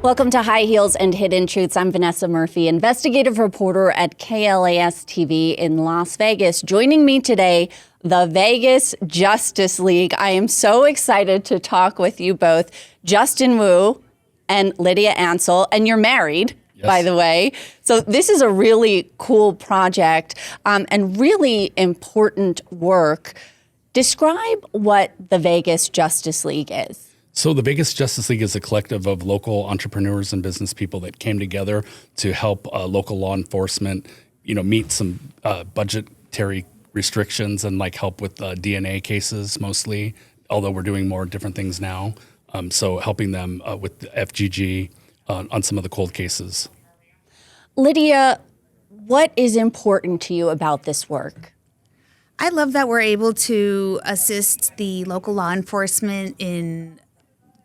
Welcome to High Heels and Hidden Truths. I'm Vanessa Murphy, investigative reporter at KLAS TV in Las Vegas. Joining me today, the Vegas Justice League. I am so excited to talk with you both, Justin Wu and Lydia Ansell, and you're married. Yes. By the way. So this is a really cool project and really important work. Describe what the Vegas Justice League is. So the Vegas Justice League is a collective of local entrepreneurs and business people that came together to help local law enforcement, meet some budgetary restrictions and help with DNA cases mostly, although we're doing more different things now. So helping them with the FGG on some of the cold cases. Lydia, what is important to you about this work? I love that we're able to assist the local law enforcement in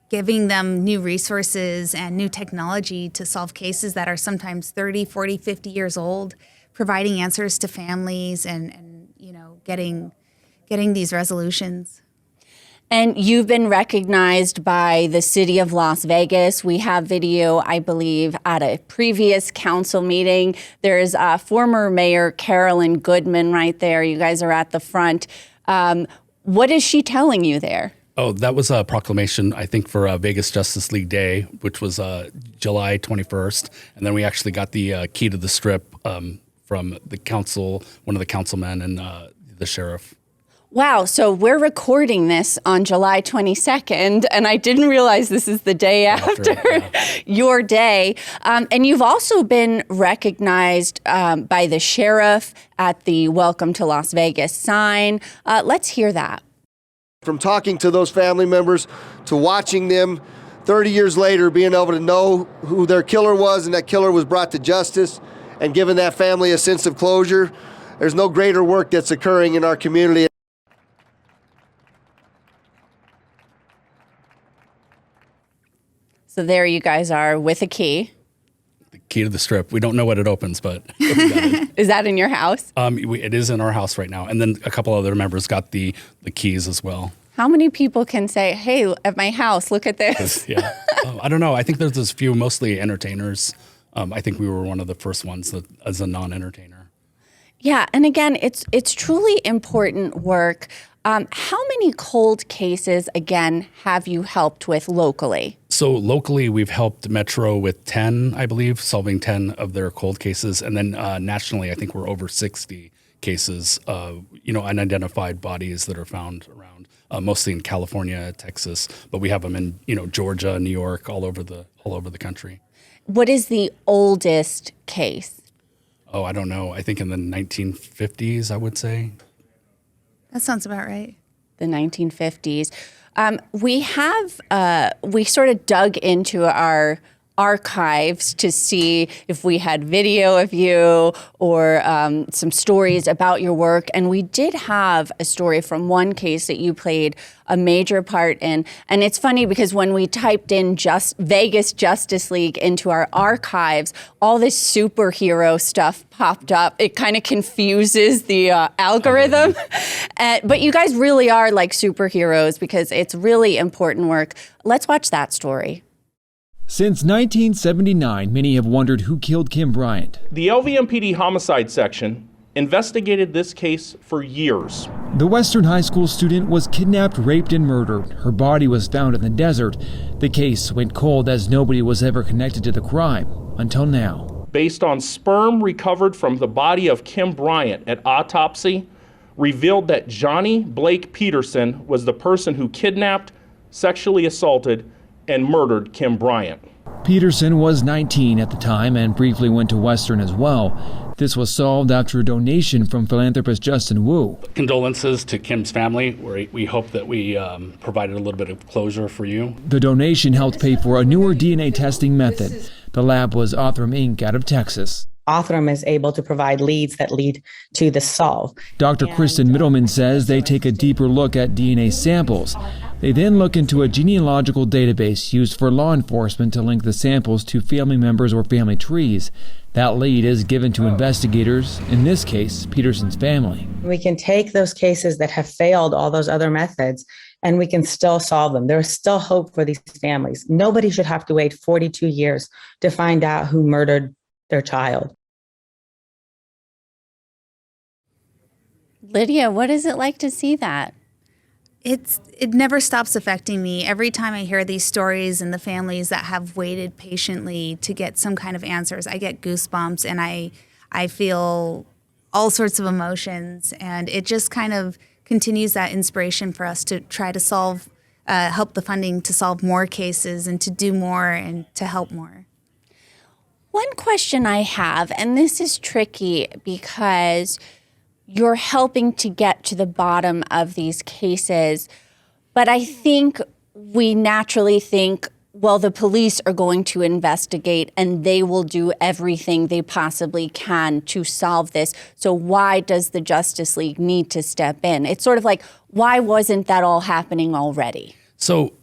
giving them new resources and new technology to solve cases that are sometimes 30, 40, 50 years old, providing answers to families and getting these resolutions. And you've been recognized by the city of Las Vegas. We have video, I believe, at a previous council meeting. There's former Mayor Carolyn Goodman right there. You guys are at the front. What is she telling you there? Oh, that was a proclamation, I think, for Vegas Justice League Day, which was July 21st. And then we actually got the key to the strip from the council, one of the councilmen and the sheriff. Wow, so we're recording this on July 22nd, and I didn't realize this is the day after your day. And you've also been recognized by the sheriff at the Welcome to Las Vegas sign. Let's hear that. From talking to those family members to watching them 30 years later, being able to know who their killer was and that killer was brought to justice and giving that family a sense of closure, there's no greater work that's occurring in our community. So there you guys are with a key. The key to the strip. We don't know what it opens, but we got it. Is that in your house? It is in our house right now. And then a couple other members got the keys as well. How many people can say, hey, at my house, look at this? Yeah. I don't know. I think there's a few, mostly entertainers. I think we were one of the first ones that, as a non-entertainer. Yeah. And again, it's truly important work. How many cold cases, again, have you helped with locally? So locally, we've helped Metro with 10, I believe, solving 10 of their cold cases. And then nationally, I think we're over 60 cases, unidentified bodies that are found around, mostly in California, Texas. But we have them in, Georgia, New York, all over the country. What is the oldest case? Oh, I don't know. I think in the 1950s, I would say. That sounds about right. The 1950s. We sort of dug into our archives to see if we had video of you or some stories about your work. And we did have a story from one case that you played a major part in. And it's funny because when we typed in Vegas Justice League into our archives, all this superhero stuff popped up. It kind of confuses the algorithm. But you guys really are like superheroes because it's really important work. Let's watch that story. Since 1979, many have wondered who killed Kim Bryant. The LVMPD Homicide Section investigated this case for years. The Western High School student was kidnapped, raped, and murdered. Her body was found in the desert. The case went cold as nobody was ever connected to the crime until now. Based on sperm recovered from the body of Kim Bryant at autopsy, revealed that Johnny Blake Peterson was the person who kidnapped, sexually assaulted, and murdered Kim Bryant. Peterson was 19 at the time and briefly went to Western as well. This was solved after a donation from philanthropist Justin Wu. Condolences to Kim's family. We hope that we provided a little bit of closure for you. The donation helped pay for a newer DNA testing method. The lab was Othram Inc. out of Texas. Othram is able to provide leads that lead to the solve. Dr. Kristen Middleman says they take a deeper look at DNA samples. They then look into a genealogical database used for law enforcement to link the samples to family members or family trees. That lead is given to investigators, in this case, Peterson's family. We can take those cases that have failed all those other methods and we can still solve them. There's still hope for these families. Nobody should have to wait 42 years to find out who murdered their child. Lydia, what is it like to see that? It never stops affecting me. Every time I hear these stories and the families that have waited patiently to get some kind of answers, I get goosebumps and I feel all sorts of emotions, and it just kind of continues that inspiration for us to try to solve, help the funding to solve more cases and to do more and to help more. One question I have, and this is tricky because you're helping to get to the bottom of these cases, but I think we naturally think, well, the police are going to investigate and they will do everything they possibly can to solve this. So why does the Justice League need to step in? It's sort of like, why wasn't that all happening already? So,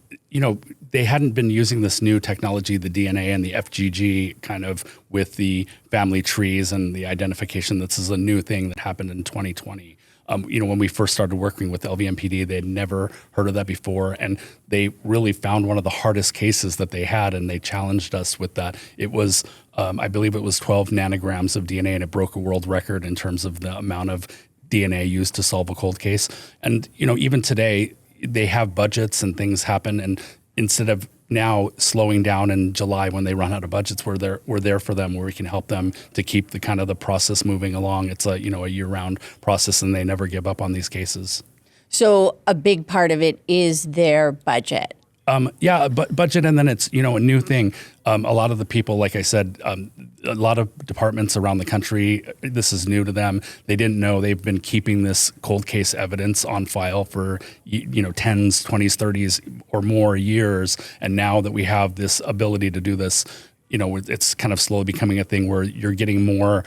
they hadn't been using this new technology, the DNA and the FGG, kind of with the family trees and the identification. This is a new thing that happened in 2020. When we first started working with LVMPD, they had never heard of that before. And they really found one of the hardest cases that they had, and they challenged us with that. It was, I believe it was 12 nanograms of DNA, and it broke a world record in terms of the amount of DNA used to solve a cold case. And, even today, they have budgets and things happen. And instead of now slowing down in July when they run out of budgets, we're there for them, where we can help them to keep the kind of the process moving along. It's a year-round process, and they never give up on these cases. So a big part of it is their budget. Budget, and then it's a new thing. A lot of the people, like I said, a lot of departments around the country, this is new to them. They didn't know they've been keeping this cold case evidence on file for 10s, 20s, 30s or more years, and now that we have this ability to do this, it's kind of slowly becoming a thing where you're getting more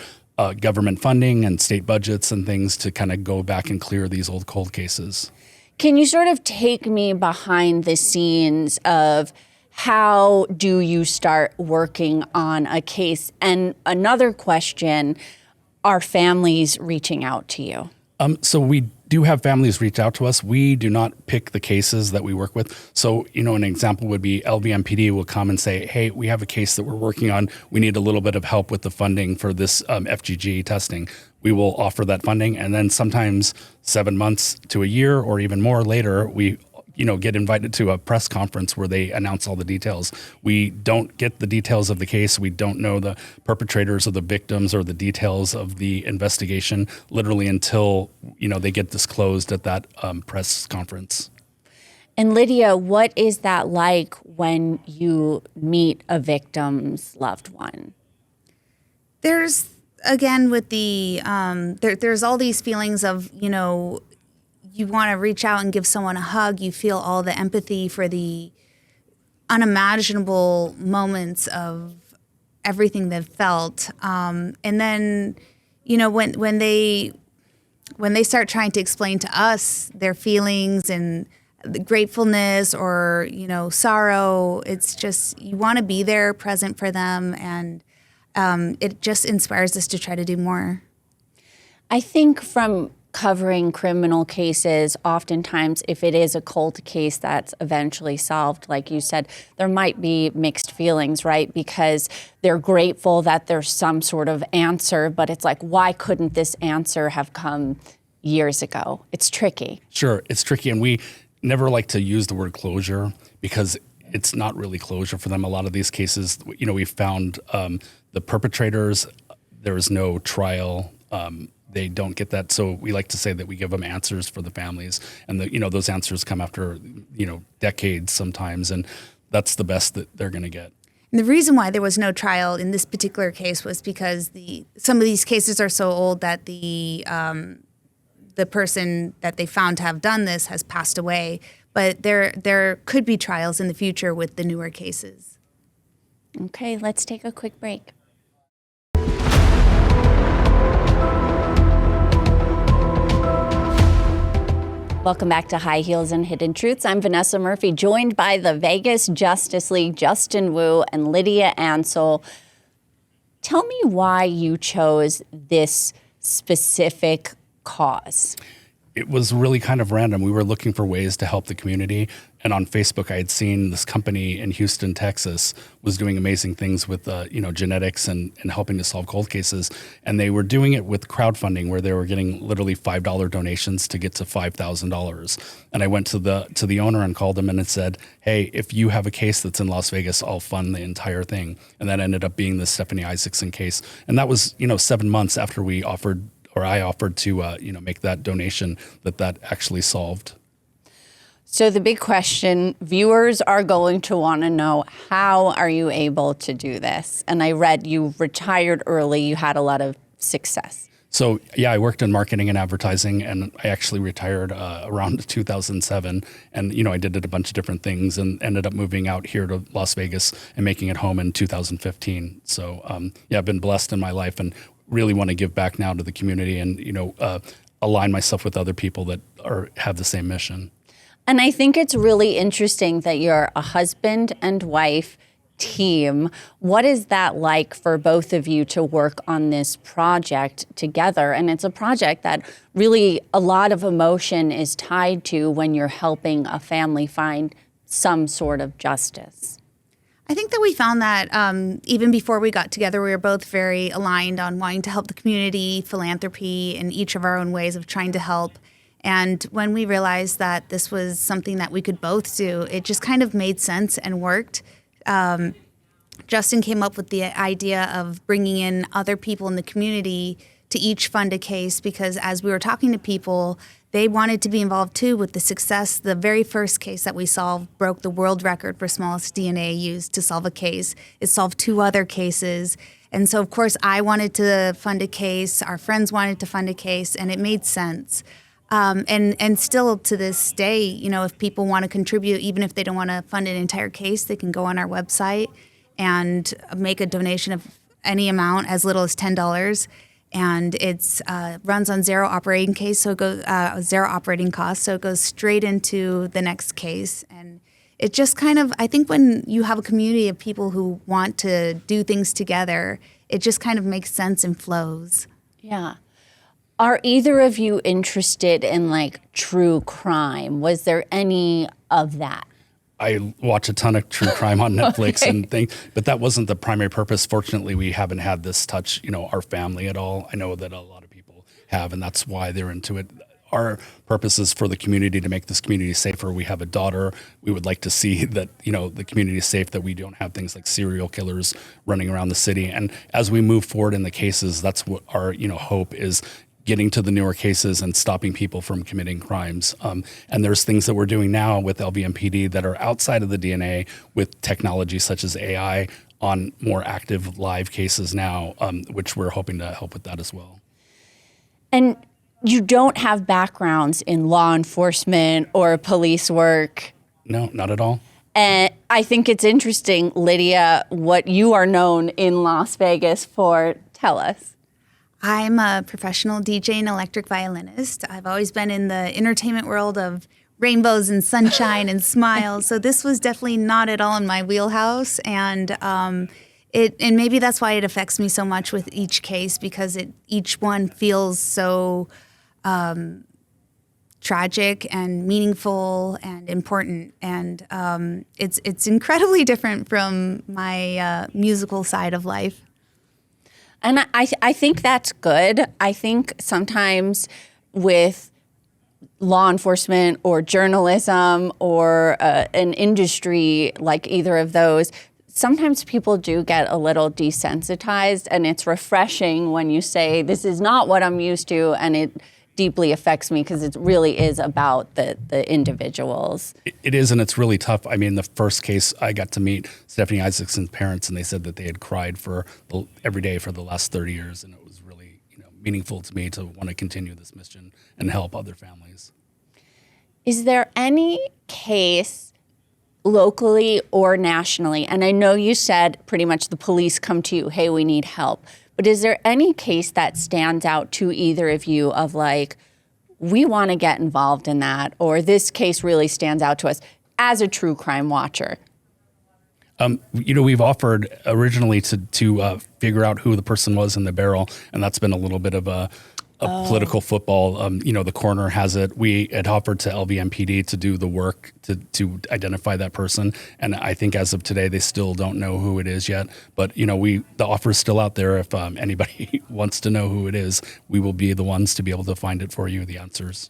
government funding and state budgets and things to kind of go back and clear these old cold cases. Can you sort of take me behind the scenes of how do you start working on a case? And another question, are families reaching out to you? So we do have families reach out to us. We do not pick the cases that we work with. So, an example would be LVMPD will come and say, hey, we have a case that we're working on. We need a little bit of help with the funding for this FGG testing. We will offer that funding. And then sometimes 7 months to a year or even more later, we get invited to a press conference where they announce all the details. We don't get the details of the case. We don't know the perpetrators or the victims or the details of the investigation literally until, they get disclosed at that press conference. And Lydia, what is that like when you meet a victim's loved one? There's, again, with the, there's all these feelings of, you want to reach out and give someone a hug. You feel all the empathy for the unimaginable moments of everything they've felt. And then, when they start trying to explain to us their feelings and the gratefulness or, sorrow, it's just, you want to be there present for them. And it just inspires us to try to do more. I think from covering criminal cases, oftentimes if it is a cold case that's eventually solved, like you said, there might be mixed feelings, right? Because they're grateful that there's some sort of answer, but it's like, why couldn't this answer have come years ago? It's tricky. Sure, it's tricky. And we never like to use the word closure because it's not really closure for them. A lot of these cases, we found the perpetrators, there is no trial. They don't get that. So we like to say that we give them answers for the families, and those answers come after, decades sometimes. And that's the best that they're going to get. And the reason why there was no trial in this particular case was because some of these cases are so old that the person that they found to have done this has passed away. But there could be trials in the future with the newer cases. Okay, let's take a quick break. Welcome back to High Heels and Hidden Truths. I'm Vanessa Murphy, joined by the Vegas Justice League, Justin Wu and Lydia Ansel. Tell me why you chose this specific cause. it was really kind of random. We were looking for ways to help the community. And on Facebook, I had seen this company in Houston, Texas, was doing amazing things with, genetics and helping to solve cold cases. And they were doing it with crowdfunding, where they were getting literally $5 donations to get to $5,000. And I went to the owner and called him and it said, hey, if you have a case that's in Las Vegas, I'll fund the entire thing. And that ended up being the Stephanie Isaacson case. And that was, 7 months after I offered to, make that donation that actually solved. So the big question viewers are going to want to know, how are you able to do this? And I read you retired early. You had a lot of success. So, yeah, I worked in marketing and advertising, and I actually retired around 2007. And, I did a bunch of different things and ended up moving out here to Las Vegas and making it home in 2015. So, I've been blessed in my life and really want to give back now to the community and, align myself with other people that have the same mission. And I think it's really interesting that you're a husband and wife team. What is that like for both of you to work on this project together? And it's a project that really a lot of emotion is tied to when you're helping a family find some sort of justice. I think that we found that even before we got together, we were both very aligned on wanting to help the community, philanthropy, in each of our own ways of trying to help. And when we realized that this was something that we could both do, it just kind of made sense and worked. Justin came up with the idea of bringing in other people in the community to each fund a case, because as we were talking to people, they wanted to be involved too with the success. The very first case that we solved broke the world record for smallest DNA used to solve a case. It solved 2 other cases. And so, of course, I wanted to fund a case. Our friends wanted to fund a case, and it made sense. And still to this day, if people want to contribute, even if they don't want to fund an entire case, they can go on our website and make a donation of any amount, as little as $10. And it's runs on zero operating case, so it goes zero operating costs, so it goes straight into the next case. And it just kind of, I think when you have a community of people who want to do things together, it just kind of makes sense and flows. Yeah. Are either of you interested in true crime? Was there any of that? I watch a ton of true crime on Netflix and things, but that wasn't the primary purpose. Fortunately, we haven't had this touch, our family at all. I know that a lot of people have, and that's why they're into it. Our purpose is for the community, to make this community safer. We have a daughter. We would like to see that, the community is safe, that we don't have things like serial killers running around the city. And as we move forward in the cases, that's what our, hope is, getting to the newer cases and stopping people from committing crimes. And there's things that we're doing now with LVMPD that are outside of the DNA with technology such as AI on more active live cases now, which we're hoping to help with that as well. And you don't have backgrounds in law enforcement or police work. No, not at all. And I think it's interesting, Lydia, what you are known in Las Vegas for. Tell us. I'm a professional DJ and electric violinist. I've always been in the entertainment world of rainbows and sunshine and smiles. So this was definitely not at all in my wheelhouse. And maybe that's why it affects me so much with each case, because each one feels so tragic and meaningful and important. And it's incredibly different from my musical side of life. And I think that's good. I think sometimes with law enforcement or journalism or an industry like either of those, sometimes people do get a little desensitized, and it's refreshing when you say, this is not what I'm used to, and it deeply affects me, because it really is about the individuals. It is, and it's really tough. I mean, the first case, I got to meet Stephanie Isaacson's parents, and they said that they had cried every day for the last 30 years, and it was really meaningful to me to want to continue this mission and help other families. Is there any case locally or nationally, and I know you said pretty much the police come to you, hey, we need help, but is there any case that stands out to either of you of we want to get involved in that, or this case really stands out to us as a true crime watcher? We've offered originally to figure out who the person was in the barrel, and that's been a little bit of a political football. The coroner has it. We had offered to LVMPD to do the work to identify that person. And I think as of today, they still don't know who it is yet. But, the offer is still out there. If anybody wants to know who it is, we will be the ones to be able to find it for you, the answers.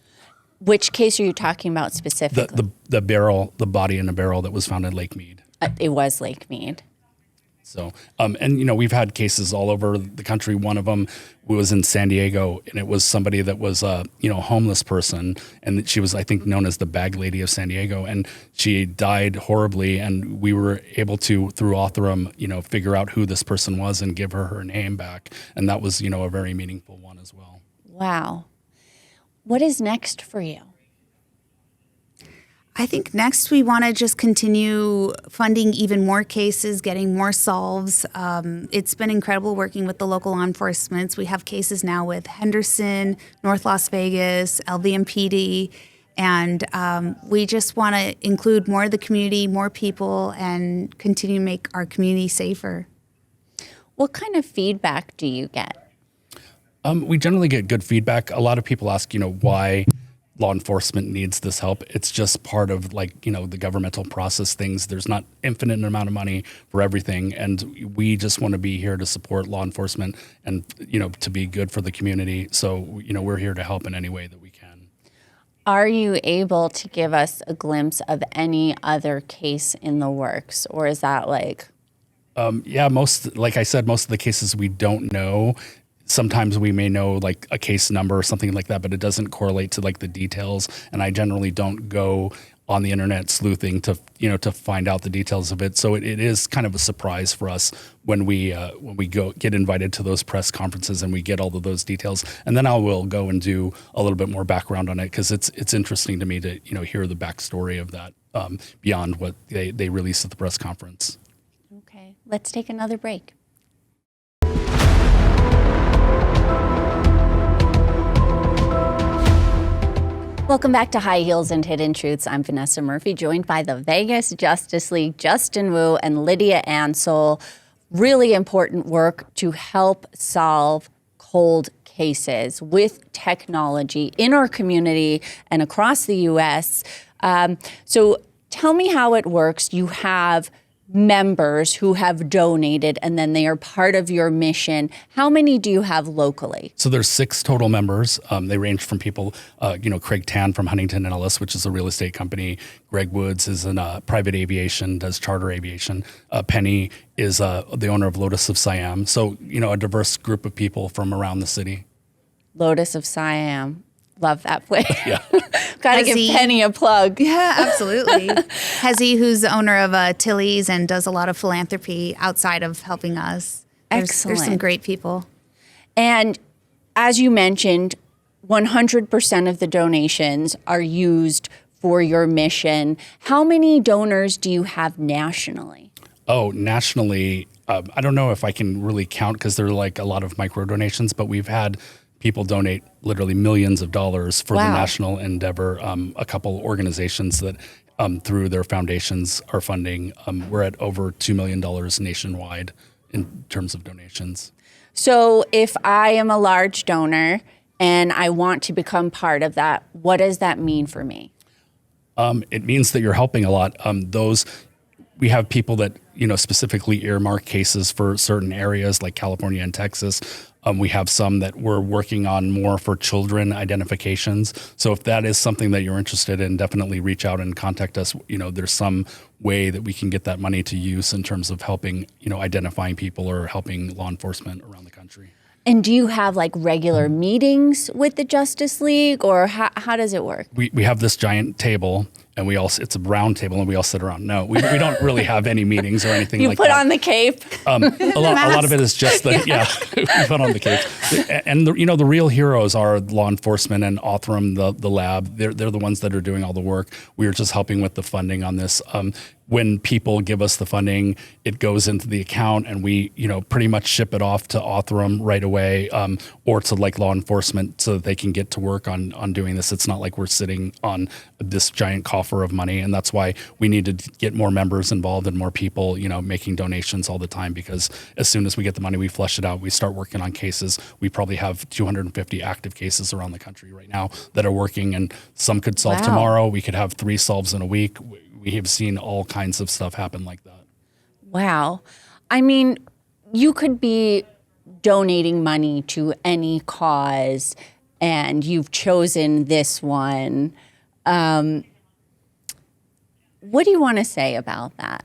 Which case are you talking about specifically? The barrel, the body in a barrel that was found in Lake Mead. It was Lake Mead. So, we've had cases all over the country. One of them was in San Diego, and it was somebody that was a homeless person, and she was, I think, known as the bag lady of San Diego, and she died horribly, and we were able to, through Othram, figure out who this person was and give her name back, and that was, a very meaningful one as well. Wow. What is next for you? I think next we want to just continue funding even more cases, getting more solves. It's been incredible working with the local law enforcement. We have cases now with Henderson, North Las Vegas, LVMPD, and we just want to include more of the community, more people, and continue to make our community safer. What kind of feedback do you get? We generally get good feedback. A lot of people ask, why law enforcement needs this help. It's just part of the governmental process things. There's not infinite amount of money for everything. And we just want to be here to support law enforcement and, to be good for the community. So, we're here to help in any way that we can. Are you able to give us a glimpse of any other case in the works? Or is that like... like I said, most of the cases we don't know. Sometimes we may know like a case number or something like that, but it doesn't correlate to like the details. And I generally don't go on the internet sleuthing to find out the details of it. So it is kind of a surprise for us when we get invited to those press conferences and we get all of those details. And then I will go and do a little bit more background on it because it's interesting to me to hear the backstory of that beyond what they release at the press conference. Okay, let's take another break. Welcome back to High Heels and Hidden Truths. I'm Vanessa Murphy, joined by the Vegas Justice League, Justin Wu and Lydia Ansel. Really important work to help solve cold cases with technology in our community and across the U.S. So tell me how it works. You have members who have donated and then they are part of your mission. How many do you have locally? So there's 6 total members. They range from people, Craig Tan from Huntington and Ellis, which is a real estate company. Greg Woods is in private aviation, does charter aviation. Penny is the owner of Lotus of Siam. So, a diverse group of people from around the city. Lotus of Siam. Love that place. Yeah. Gotta give Penny a plug. Yeah, absolutely. Hezi, who's the owner of Tilly's and does a lot of philanthropy outside of helping us. Excellent. There's some great people. And as you mentioned, 100% of the donations are used for your mission. How many donors do you have nationally? Oh, nationally, I don't know if I can really count because there are like a lot of micro donations, but we've had people donate literally millions of dollars for the national endeavor. A couple organizations that through their foundations are funding. We're at over $2 million nationwide in terms of donations. So if I am a large donor and I want to become part of that, what does that mean for me? It means that you're helping a lot. We have people that, specifically earmark cases for certain areas like California and Texas. We have some that we're working on more for children identifications. So if that is something that you're interested in, definitely reach out and contact us. There's some way that we can get that money to use in terms of helping, identifying people or helping law enforcement around the country. And do you have like regular meetings with the Justice League or how does it work? We have this giant table and it's a round table and we all sit around. No, we don't really have any meetings or anything like that. You put on the cape? A lot of it is just we put on the cape. And the real heroes are law enforcement and Othram, the lab. They're the ones that are doing all the work. We are just helping with the funding on this. When people give us the funding, it goes into the account and we, pretty much ship it off to Othram right away or to like law enforcement so that they can get to work on doing this. It's not like we're sitting on this giant coffers offer of money. And that's why we need to get more members involved and more people, making donations all the time, because as soon as we get the money, we flush it out. We start working on cases. We probably have 250 active cases around the country right now that are working, and some could solve Wow. tomorrow. We could have 3 solves in a week. We have seen all kinds of stuff happen like that. Wow. I mean, you could be donating money to any cause, and you've chosen this one. What do you want to say about that?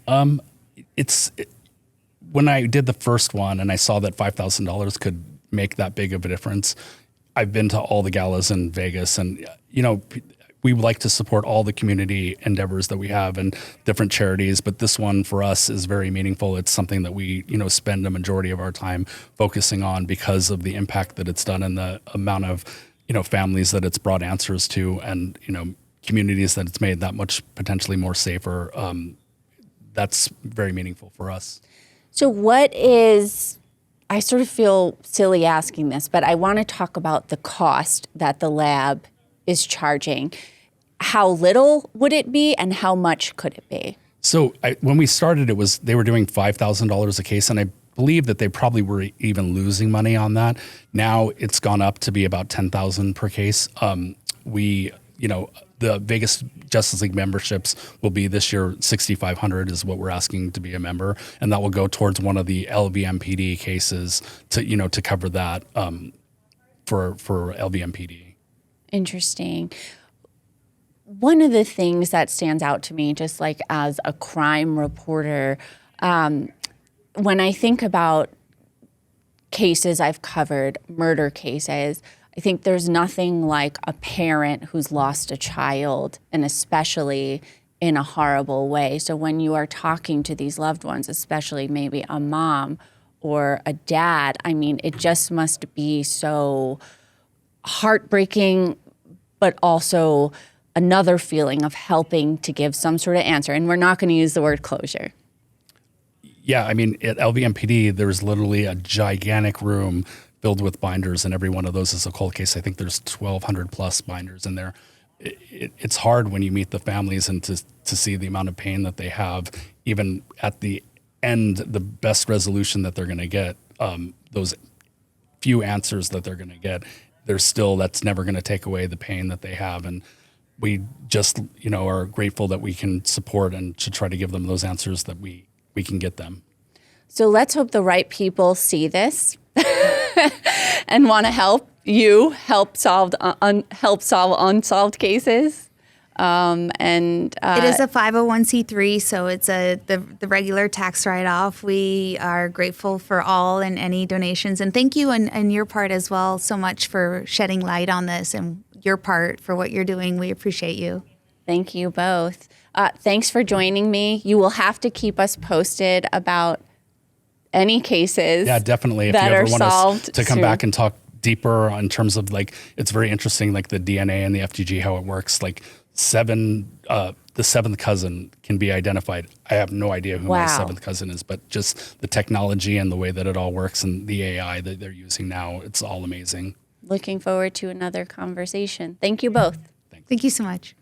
When I did the first one and I saw that $5,000 could make that big of a difference, I've been to all the galas in Vegas, and we like to support all the community endeavors that we have and different charities, but this one for us is very meaningful. It's something that we, spend a majority of our time focusing on because of the impact that it's done and the amount of, families that it's brought answers to, and, communities that it's made that much potentially more safer. That's very meaningful for us. So I sort of feel silly asking this, but I want to talk about the cost that the lab is charging. How little would it be, and how much could it be? So when we started, they were doing $5,000 a case, and I believe that they probably were even losing money on that. Now it's gone up to be about $10,000 per case. The Vegas Justice League memberships will be this year $6,500 is what we're asking to be a member, and that will go towards one of the LVMPD cases to cover that for LVMPD. Interesting. One of the things that stands out to me, just like as a crime reporter, when I think about cases I've covered, murder cases, I think there's nothing like a parent who's lost a child, and especially in a horrible way. So when you are talking to these loved ones, especially maybe a mom or a dad, I mean, it just must be so heartbreaking, but also another feeling of helping to give some sort of answer. And we're not going to use the word closure. Yeah, I mean, at LVMPD, there's literally a gigantic room filled with binders, and every one of those is a cold case. I think there's 1,200 plus binders in there. It's hard when you meet the families and to see the amount of pain that they have. Even at the end, the best resolution that they're going to get, those few answers that they're going to get, that's never going to take away the pain that they have. And we just, are grateful that we can support and to try to give them those answers that we can get them. So let's hope the right people see this and want to help solve unsolved cases. It is a 501c3, so it's the regular tax write-off. We are grateful for all and any donations, and thank you and your part as well so much for shedding light on this, and your part for what you're doing. We appreciate you. Thank you both. Thanks for joining me. You will have to keep us posted about any cases. Yeah, definitely. If you ever want us to come back and talk deeper in terms of it's very interesting, like the DNA and the FTG, how it works. Like the seventh cousin can be identified. I have no idea who my seventh cousin is, but just the technology and the way that it all works and the AI that they're using now, it's all amazing. Looking forward to another conversation. Thank you both. Thank you so much.